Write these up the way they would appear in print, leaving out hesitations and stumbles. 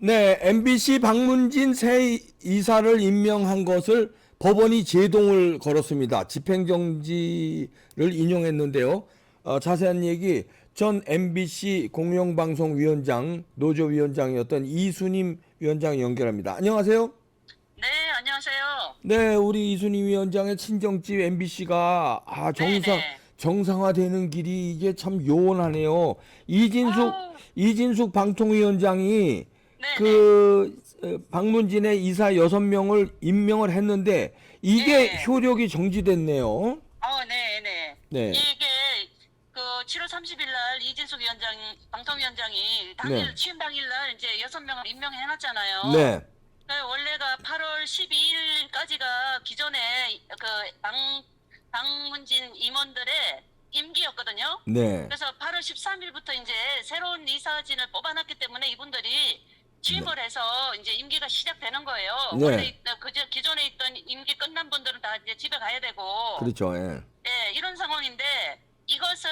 네, MBC 박문진 새 이사를 임명한 것을 법원이 제동을 걸었습니다. 집행정지를 인용했는데요. 자세한 얘기 전 MBC 공영방송위원장 노조위원장이었던 이순임 위원장 연결합니다. 안녕하세요. 네, 안녕하세요. 네, 우리 이순임 위원장의 친정집 MBC가 네네. 정상화되는 길이 이게 참 요원하네요. 이진숙 아우, 이진숙 방통위원장이 네네. 박문진의 이사 6명을 임명을 했는데 이게 예. 효력이 정지됐네요. 네네. 네. 이게 그 7월 30일 날 이진숙 위원장, 방통위원장이 네. 취임 당일 날 이제 6명을 임명해 놨잖아요. 네. 원래가 8월 12일까지가 기존의 방문진 임원들의 임기였거든요. 네. 그래서 8월 13일부터 이제 새로운 이사진을 뽑아놨기 때문에 이분들이 네. 취임을 해서 이제 임기가 시작되는 거예요. 원래 네. 기존에 있던 임기 끝난 분들은 다 이제 집에 가야 되고, 그렇죠. 예. 예, 이런 상황인데 이것을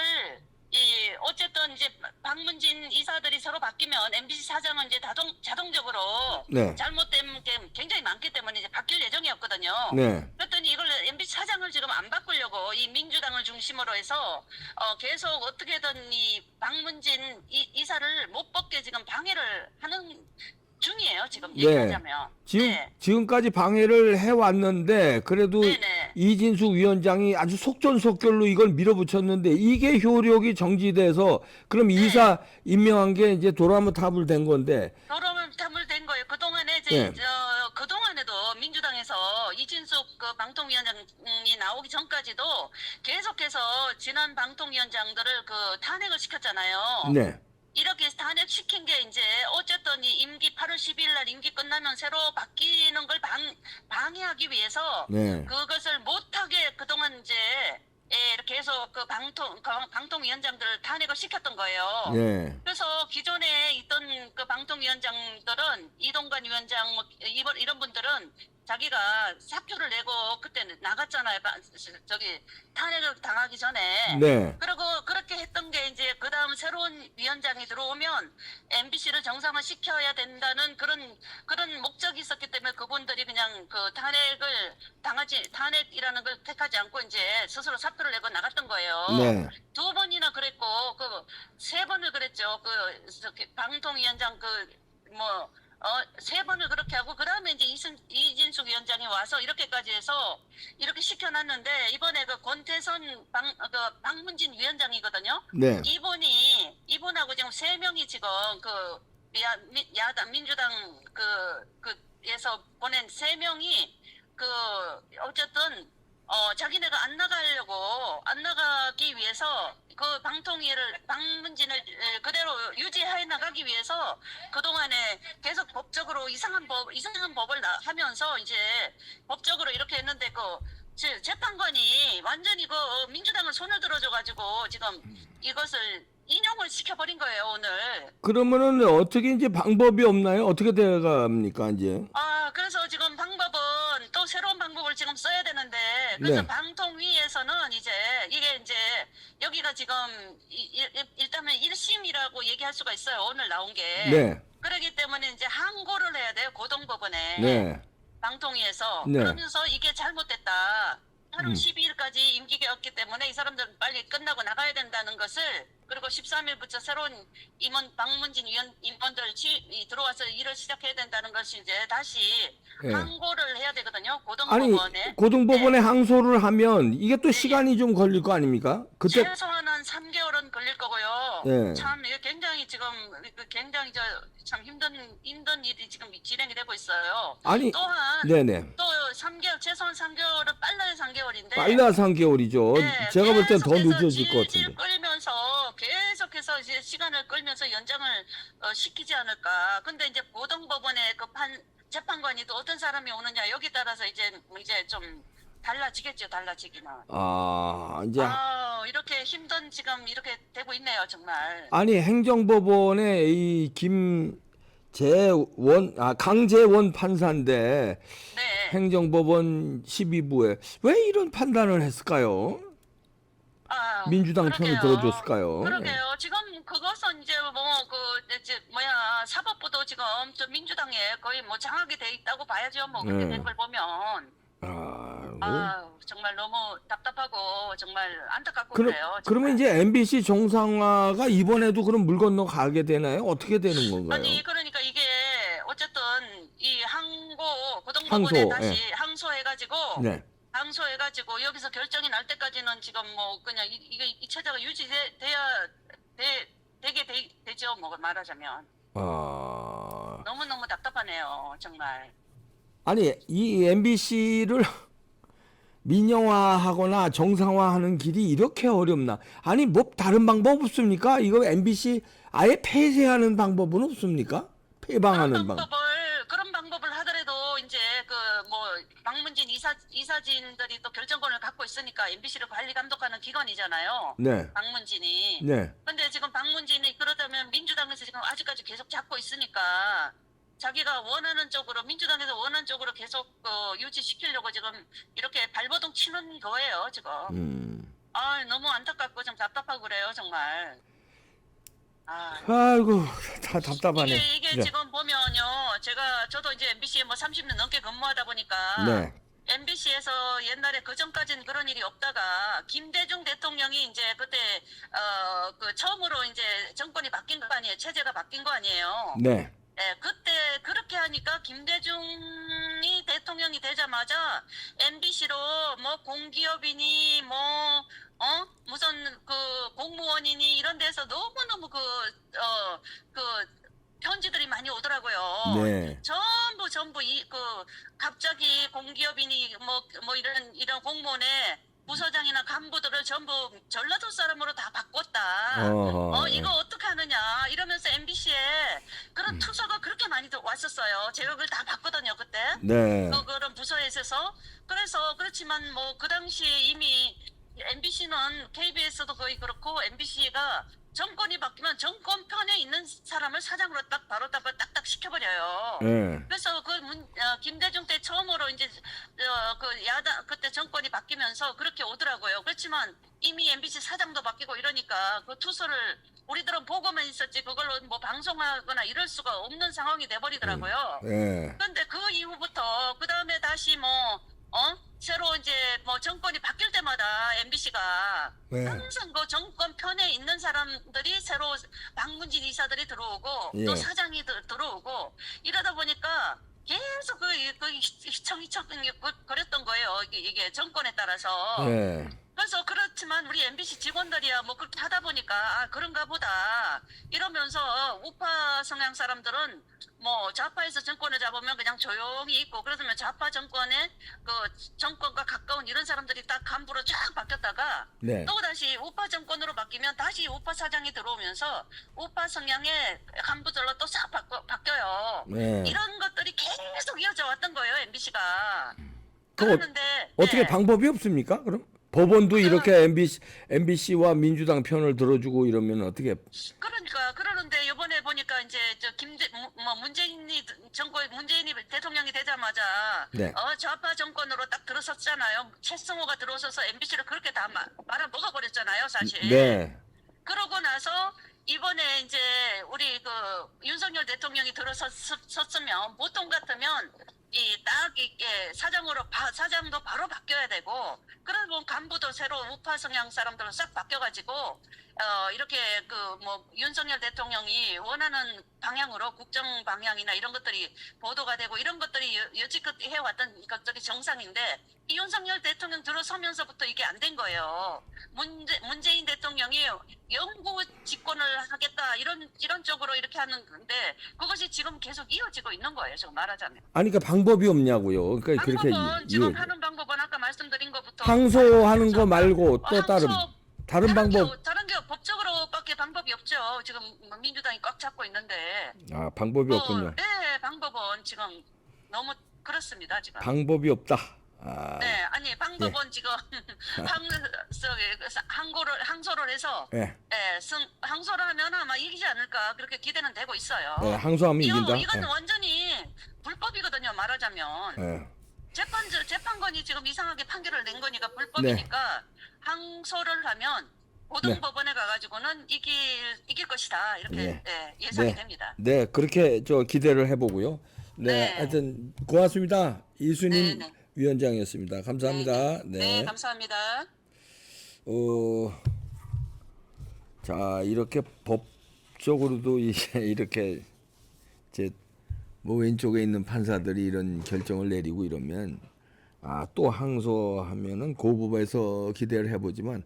어쨌든 이제 박문진 이사들이 서로 바뀌면 MBC 사장은 이제 자동적으로 네. 잘못된 게 굉장히 많기 때문에 이제 바뀔 예정이었거든요. 네. 그랬더니 이걸 MBC 사장을 지금 안 바꾸려고 이 민주당을 중심으로 해서 계속 어떻게든 이 박문진 이사를 못 뽑게 지금 방해를 하는 중이에요. 지금 네. 얘기하자면. 네. 지금까지 방해를 해왔는데 그래도 네네. 이진숙 위원장이 아주 속전속결로 이걸 밀어붙였는데 이게 효력이 정지돼서 그럼 네. 이사 임명한 게 이제 도라무탑을 된 건데 여러분 탐을된 거예요. 그동안에 네. 그동안에도 민주당에서 이진숙 그 방통위원장이 나오기 전까지도 계속해서 지난 방통위원장들을 그 탄핵을 시켰잖아요. 네. 이렇게 탄핵시킨 게 이제 어쨌든 이 임기 8월 12일 날 임기 끝나면 새로 바뀌는 걸 방해하기 위해서 네. 그것을 못하게 그동안 이제 이렇게 계속 그 방통위원장들을 탄핵을 시켰던 거예요. 네. 그래서 기존에 있던 그 방통위원장들은 이동관 위원장 뭐 이런 분들은 자기가 사표를 내고 그때 나갔잖아요. 저기 탄핵을 당하기 전에. 네. 그리고 그렇게 했던 게 이제 그 다음 새로운 위원장이 들어오면 MBC를 정상화 시켜야 된다는 그런 목적이 있었기 때문에 그분들이 그냥 그 탄핵이라는 걸 택하지 않고 이제 스스로 사표를 내고 나갔던 거예요. 네. 2번이나 그랬고 그 3번을 그랬죠. 방통위원장 3번을 그렇게 하고 그다음에 이제 이진숙 위원장이 와서 이렇게까지 해서 이렇게 시켜놨는데 이번에 그 권태선 박문진 위원장이거든요. 네. 이분하고 지금 3명이 지금 그 야당 민주당 그에서 보낸 3명이 그 어쨌든 자기네가 안 나가기 위해서 그 박문진을 그대로 유지해 나가기 위해서 그동안에 계속 법적으로 이상한 법을 하면서 이제 법적으로 이렇게 했는데 재판관이 완전히 민주당을 손을 들어줘가지고 지금 이것을 인용을 시켜버린 거예요, 오늘. 그러면은 어떻게 이제 방법이 없나요? 어떻게 돼갑니까, 이제? 그래서 지금 방법은 또 새로운 방법을 지금 써야 되는데, 그래서 네. 방통위에서는 이게 이제, 여기가 지금, 일단은 1심이라고 얘기할 수가 있어요. 오늘 나온 게. 네. 그렇기 때문에 이제 항고를 해야 돼요. 고등법원에. 네. 방통위에서. 네. 그러면서 이게 잘못됐다. 8월 음. 12일까지 임기가 없기 때문에 이 사람들은 빨리 끝나고 나가야 된다는 것을, 그리고 13일부터 새로운 박문진 임원들 들어와서 일을 시작해야 된다는 것이 이제 다시 네. 항고를 해야 되거든요. 아니, 고등법원에. 고등법원에 항소를 하면 이게 또 네. 시간이 좀 걸릴 거 아닙니까? 그때 최소한 한 3개월은 걸릴 거고요. 네. 참 이게 굉장히 지금 굉장히 참 힘든 일이 지금 진행이 되고 있어요. 아니, 또한 네네. 또 3개월 최소한 3개월은 빨라야 3개월인데 빨라 3개월이죠. 네, 제가 볼 땐 더 계속해서 늦어질 것 질질 같은데. 끌면서 계속해서 이제 시간을 끌면서 연장을 시키지 않을까. 근데 이제 고등법원의 재판관이 또 어떤 사람이 오느냐 여기 따라서 이제 좀 달라지겠죠. 달라지기는. 이제 이렇게 힘든 지금 이렇게 되고 있네요. 정말. 아니 행정법원의 이 강재원 판사인데 네. 행정법원 12부에 왜 이런 판단을 했을까요? 민주당 편을 그러게요. 들어줬을까요? 그러게요. 지금 그것은 이제 이제 뭐야 사법부도 지금 저 민주당에 거의 뭐 장악이 돼 있다고 봐야죠. 뭐 그렇게 된 걸 보면 정말 너무 답답하고 정말 안타깝고 그래요. 그러면 이제 MBC 정상화가 이번에도 그럼 물 건너 가게 되나요? 어떻게 되는 건가요? 아니 그러니까 이게 어쨌든 이 고등법원에 다시 항소해가지고 네. 항소해가지고 여기서 결정이 날 때까지는 지금 뭐 그냥 이 체제가 되죠. 뭐 말하자면 너무너무 답답하네요. 정말. 아니 이 MBC를 민영화하거나 정상화하는 길이 이렇게 어렵나? 아니 뭐 다른 방법 없습니까? 이거 MBC 아예 폐쇄하는 방법은 없습니까? 폐방하는 방법. 그런 방법을 하더라도 이제 그 뭐 박문진 이사진들이 또 결정권을 갖고 있으니까 MBC를 관리 감독하는 기관이잖아요. 네. 박문진이. 네. 근데 지금 박문진이 그러다면 민주당에서 지금 아직까지 계속 잡고 있으니까 자기가 원하는 쪽으로 민주당에서 원하는 쪽으로 계속 유지시키려고 지금 이렇게 발버둥 치는 거예요 지금. 너무 안타깝고 좀 답답하고 그래요 정말. 아이고 다 답답하네. 이게 네. 지금 보면요, 저도 이제 MBC에 뭐 30년 넘게 근무하다 보니까 네. MBC에서 옛날에 그 전까지는 그런 일이 없다가 김대중 대통령이 이제 그때 그 처음으로 이제 정권이 바뀐 거 아니에요, 체제가 바뀐 거 아니에요. 네. 네, 그때 그렇게 하니까 김대중이 대통령이 되자마자 MBC로 뭐 공기업이니 뭐 무슨 그 공무원이니 이런 데서 너무너무 그 편지들이 많이 오더라고요. 네. 전부 갑자기 공기업이니 뭐 이런 공무원의 부서장이나 간부들을 전부 전라도 사람으로 다 바꿨다. 이거 어떻게 하느냐 이러면서 MBC에 그런 투서가 그렇게 많이 왔었어요. 제가 그걸 다 봤거든요 그때. 네. 그런 부서에 있어서. 그래서 그렇지만 뭐 그 당시에 이미 MBC는 KBS도 거의 그렇고 MBC가 정권이 바뀌면 정권 편에 있는 사람을 사장으로 바로 딱딱 시켜버려요. 네. 그래서 김대중 때 처음으로 이제 그 야당 그때 정권이 바뀌면서 그렇게 오더라고요. 그렇지만 이미 MBC 사장도 바뀌고 이러니까 그 투서를 우리들은 보고만 있었지 그걸로 뭐 방송하거나 이럴 수가 없는 상황이 돼버리더라고요. 네. 그런데 그 이후부터 그 다음에 다시 새로 이제 뭐 정권이 바뀔 때마다 MBC가 네. 항상 그 정권 편에 있는 사람들이 새로 박문진 이사들이 들어오고 예. 또 사장이 들어오고 이러다 보니까 계속 휘청휘청 거렸던 거예요. 이게 정권에 따라서. 네. 그래서 그렇지만 우리 MBC 직원들이야 뭐 그렇게 하다 보니까 그런가 보다 이러면서 우파 성향 사람들은 뭐 좌파에서 정권을 잡으면 그냥 조용히 있고 그러면 좌파 정권에 그 정권과 가까운 이런 사람들이 딱 간부로 쫙 바뀌었다가 네. 또 다시 우파 정권으로 바뀌면 다시 우파 사장이 들어오면서 우파 성향의 간부들로 또 싹 바뀌어요. 네. 이런 것들이 계속 이어져 왔던 거예요 MBC가. 그거 그러는데 어떻게 네. 방법이 없습니까? 그럼 법원도 이렇게 MBC와 민주당 편을 들어주고 이러면 어떻게? 그러니까 그러는데 이번에 보니까 이제 문재인이 대통령이 되자마자 네. 좌파 정권으로 딱 들어섰잖아요. 최승호가 들어서서 MBC를 그렇게 다 말아먹어 버렸잖아요, 사실. 네. 그러고 나서 이번에 이제 우리 그 윤석열 대통령이 들어섰으면 보통 같으면 이게 사장도 바로 바뀌어야 되고 그러면 간부도 새로 우파 성향 사람들로 싹 바뀌어가지고 이렇게 윤석열 대통령이 원하는 방향으로 국정 방향이나 이런 것들이 보도가 되고 이런 것들이 여지껏 해왔던 것들이 정상인데 이 윤석열 대통령 들어서면서부터 이게 안 된 거예요. 문재인 대통령이 영구 집권을 하겠다 이런 쪽으로 이렇게 하는 건데 그것이 지금 계속 이어지고 있는 거예요. 지금 말하자면. 아니 그러니까 방법이 없냐고요. 그러니까 그렇게 방법은 지금 하는 방법은 아까 말씀드린 것부터 항소하는 거 말고 또 다른 방법. 다른 게 법적으로밖에 방법이 없죠. 지금 민주당이 꽉 잡고 있는데. 방법이 없군요. 네, 방법은 지금 너무 그렇습니다. 지금. 방법이 없다. 네, 아니 방법은 지금 항소를 해서 항소를 하면 아마 이기지 않을까 그렇게 기대는 되고 있어요. 네, 항소하면 이긴다. 이건 완전히 불법이거든요. 말하자면. 재판관이 지금 이상하게 판결을 낸 거니까 불법이니까 항소를 하면 네. 고등법원에 가가지고는 이길 것이다 이렇게 예. 예상이 네. 됩니다. 네. 그렇게 기대를 해보고요. 네. 네, 하여튼 고맙습니다. 네, 이순임 네, 위원장이었습니다. 네, 네, 감사합니다. 네, 네. 감사합니다. 어, 자, 이렇게 법적으로도 이제 이렇게 이제 뭐 왼쪽에 있는 판사들이 이런 결정을 내리고 이러면 또 항소하면은 고법에서 기대를 해보지만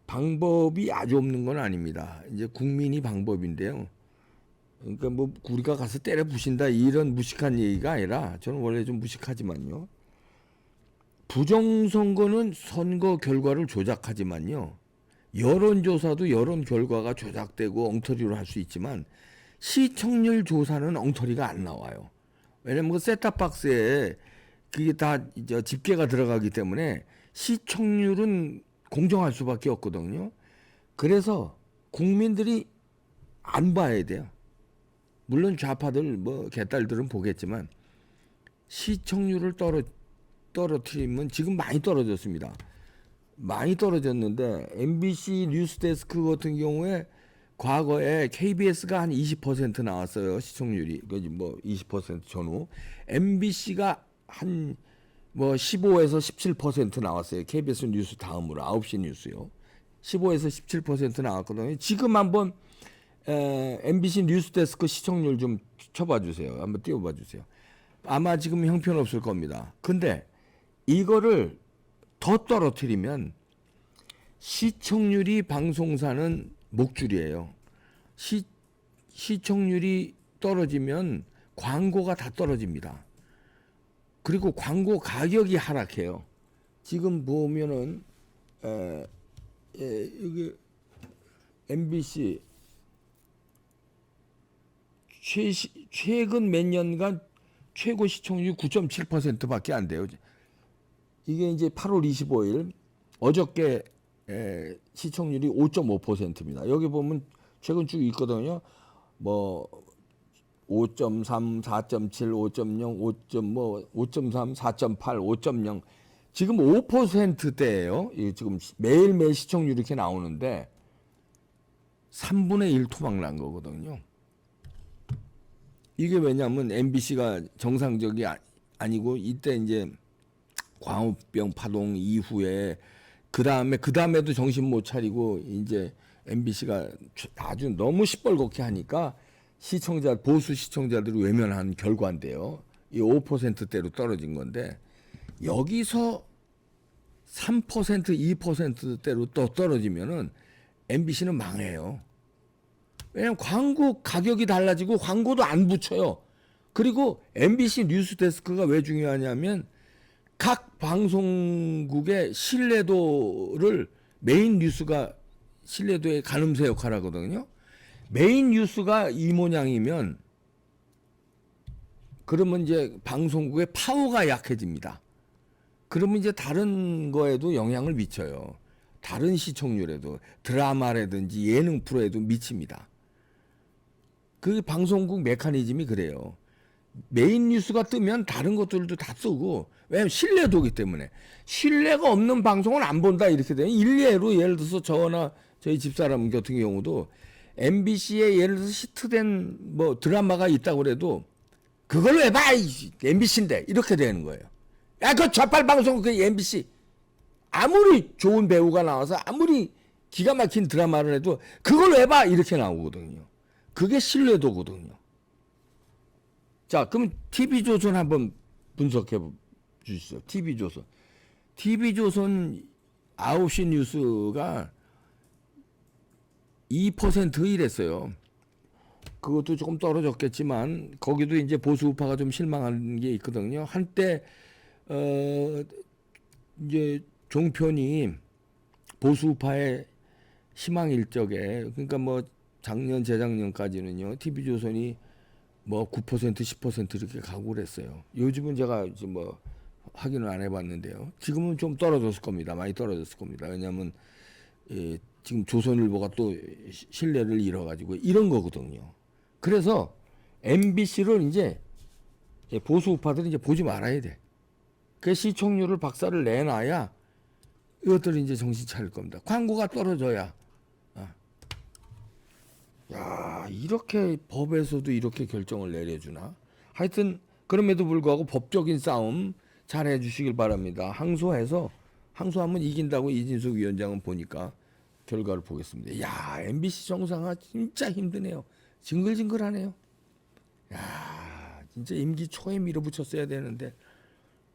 방법이 아주 없는 건 아닙니다. 이제 국민이 방법인데요. 그러니까 뭐 우리가 가서 때려 부신다 이런 무식한 얘기가 아니라 저는 원래 좀 무식하지만요. 부정선거는 선거 결과를 조작하지만요. 여론조사도 여론 결과가 조작되고 엉터리로 할 수 있지만 시청률 조사는 엉터리가 안 나와요. 왜냐면 그 셋탑박스에 그게 다 이제 집계가 들어가기 때문에 시청률은 공정할 수밖에 없거든요. 그래서 국민들이 안 봐야 돼요. 물론 좌파들 뭐 개딸들은 보겠지만 시청률을 떨어뜨리면 지금 많이 떨어졌습니다. 많이 떨어졌는데 MBC 뉴스데스크 같은 경우에 과거에 KBS가 한 20% 나왔어요. 시청률이. 그지 뭐 20% 전후. MBC가 한 뭐 15에서 17% 나왔어요. KBS 뉴스 다음으로 9시 뉴스요. 15에서 17% 나왔거든요. 지금 한번 MBC 뉴스데스크 시청률 좀 쳐봐 주세요. 한번 띄워봐 주세요. 아마 지금 형편없을 겁니다. 근데 이거를 더 떨어뜨리면 시청률이 방송사는 목줄이에요. 시청률이 떨어지면 광고가 다 떨어집니다. 그리고 광고 가격이 하락해요. 지금 보면은 여기 MBC 최근 몇 년간 최고 시청률이 9.7%밖에 안 돼요. 이게 이제 8월 25일 어저께 시청률이 5.5%입니다. 여기 보면 최근 쭉 있거든요. 뭐 5.3, 4.7, 5.0, 5.3, 4.8, 5.0 지금 5%대예요. 지금 매일매일 시청률이 이렇게 나오는데 3분의 1 토막 난 거거든요. 이게 왜냐하면 MBC가 정상적이 아니고 이때 이제 광우병 파동 이후에 그 다음에도 정신 못 차리고 이제 MBC가 아주 너무 시뻘겋게 하니까 보수 시청자들이 외면한 결과인데요. 이 5%대로 떨어진 건데 여기서 3%, 2%대로 또 떨어지면은 MBC는 망해요. 왜냐면 광고 가격이 달라지고 광고도 안 붙여요. 그리고 MBC 뉴스데스크가 왜 중요하냐면 각 방송국의 신뢰도를 메인 뉴스가 신뢰도의 가늠쇠 역할을 하거든요. 메인 뉴스가 이 모양이면 그러면 이제 방송국의 파워가 약해집니다. 그러면 이제 다른 거에도 영향을 미쳐요. 다른 시청률에도 드라마라든지 예능 프로에도 미칩니다. 그 방송국 메커니즘이 그래요. 메인 뉴스가 뜨면 다른 것들도 다 뜨고 왜냐면 신뢰도기 때문에 신뢰가 없는 방송은 안 본다 이렇게 되면 일례로 예를 들어서 저희 집사람 같은 경우도 MBC에 예를 들어서 히트된 뭐 드라마가 있다고 그래도 그걸 왜 봐? MBC인데 이렇게 되는 거예요. 야, 그 좌빨 방송 그 MBC 아무리 좋은 배우가 나와서 아무리 기가 막힌 드라마를 해도 그걸 왜 봐? 이렇게 나오거든요. 그게 신뢰도거든요. 자, 그럼 TV조선 한번 분석해 주시죠. TV조선. TV조선 9시 뉴스가 2% 이랬어요. 그것도 조금 떨어졌겠지만 거기도 이제 보수 우파가 좀 실망한 게 있거든요. 한때 이제 종편이 보수 우파의 희망일 적에 그러니까 뭐 작년 재작년까지는요. TV조선이 뭐 9% 10% 이렇게 가고 그랬어요. 요즘은 제가 이제 뭐 확인을 안 해봤는데요. 지금은 좀 떨어졌을 겁니다. 많이 떨어졌을 겁니다. 왜냐하면 지금 조선일보가 또 신뢰를 잃어가지고 이런 거거든요. 그래서 MBC를 이제 보수 우파들이 이제 보지 말아야 돼. 그 시청률을 박살을 내놔야 이것들이 이제 정신 차릴 겁니다. 광고가 떨어져야. 아. 야, 이렇게 법에서도 이렇게 결정을 내려주나? 하여튼 그럼에도 불구하고 법적인 싸움 잘 해주시길 바랍니다. 항소하면 이긴다고 이진숙 위원장은 보니까 결과를 보겠습니다. 야, MBC 정상화 진짜 힘드네요. 징글징글하네요. 야, 진짜 임기 초에 밀어붙였어야 되는데,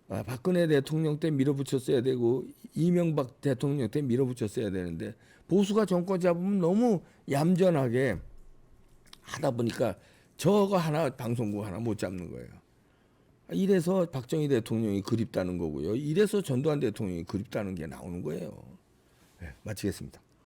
박근혜 대통령 때 밀어붙였어야 되고 이명박 대통령 때 밀어붙였어야 되는데 보수가 정권 잡으면 너무 얌전하게 하다 보니까 저거 하나 방송국 하나 못 잡는 거예요. 이래서 박정희 대통령이 그립다는 거고요. 이래서 전두환 대통령이 그립다는 게 나오는 거예요. 네, 마치겠습니다.